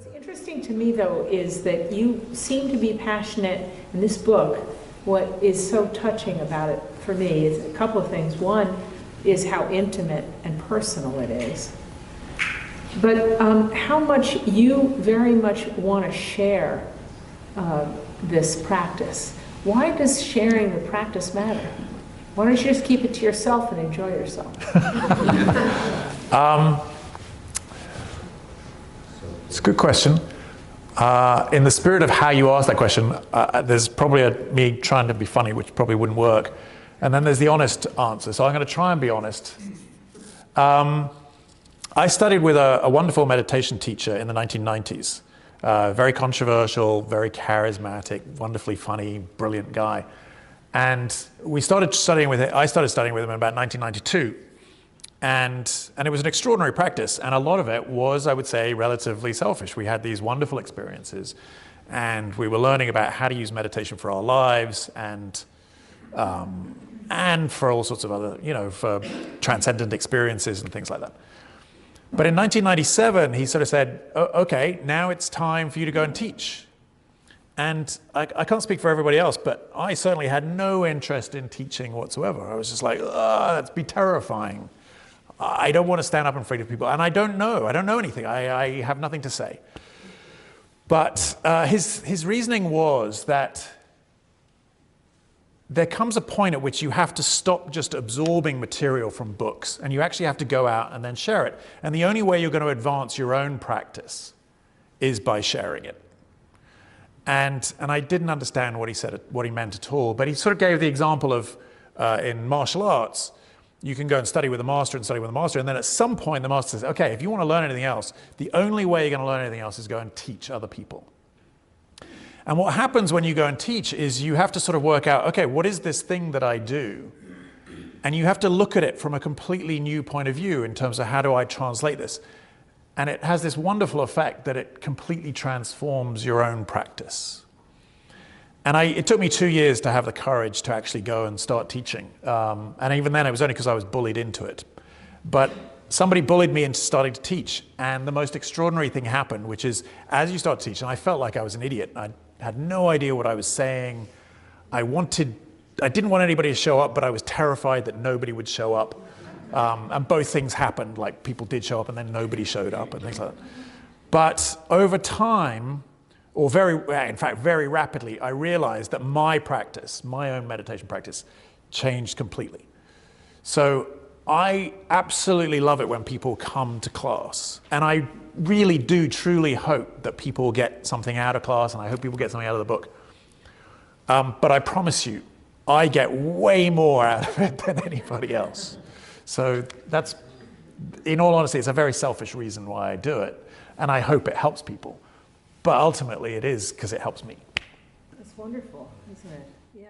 What's interesting to me, though, is that you seem to be passionate in this book. What is so touching about it for me is a couple of things. One is how intimate and personal it is. But how much you very much want to share this practice. Why does sharing the practice matter? Why don't you just keep it to yourself and enjoy yourself? It's a good question. In the spirit of how you ask that question, there's probably me trying to be funny, which probably wouldn't work. And then there's the honest answer. So I'm going to try and be honest. I studied with a wonderful meditation teacher in the 1990s. Very controversial, very charismatic, wonderfully funny, brilliant guy. And I started studying with him in about 1992. And it was an extraordinary practice. And a lot of it was, I would say, relatively selfish. We had these wonderful experiences. And we were learning about how to use meditation for our lives and for all sorts of other, for transcendent experiences and things like that. But in 1997, he sort of said, okay, now it's time for you to go and teach. And I can't speak for everybody else, but I certainly had no interest in teaching whatsoever. I was just like, that'd be terrifying. I don't want to stand up in front of people. And I don't know anything. I have nothing to say. But his reasoning was that there comes a point at which you have to stop just absorbing material from books, and you actually have to go out and then share it. And the only way you're going to advance your own practice is by sharing it. And I didn't understand what he meant at all, but he sort of gave the example of in martial arts, you can go and study with a master and study with a master, and then at some point the master says, okay, if you want to learn anything else, the only way you're going to learn anything else is go and teach other people. And what happens when you go and teach is you have to sort of work out, okay, what is this thing that I do? And you have to look at it from a completely new point of view in terms of how do I translate this? And it has this wonderful effect that it completely transforms your own practice. And it took me 2 years to have the courage to actually go and start teaching. And even then, it was only because I was bullied into it. But somebody bullied me into starting to teach. And the most extraordinary thing happened, which is as you start to teach, and I felt like I was an idiot. I had no idea what I was saying. I didn't want anybody to show up, but I was terrified that nobody would show up. And both things happened, like people did show up and then nobody showed up and things like that. But over time, or in fact, very rapidly, I realized that my practice, my own meditation practice, changed completely. So I absolutely love it when people come to class. And I really do truly hope that people get something out of class, and I hope people get something out of the book. But I promise you, I get way more out of it than anybody else. So that's, in all honesty, it's a very selfish reason why I do it. And I hope it helps people. But ultimately it is because it helps me. That's wonderful, isn't it? Yeah.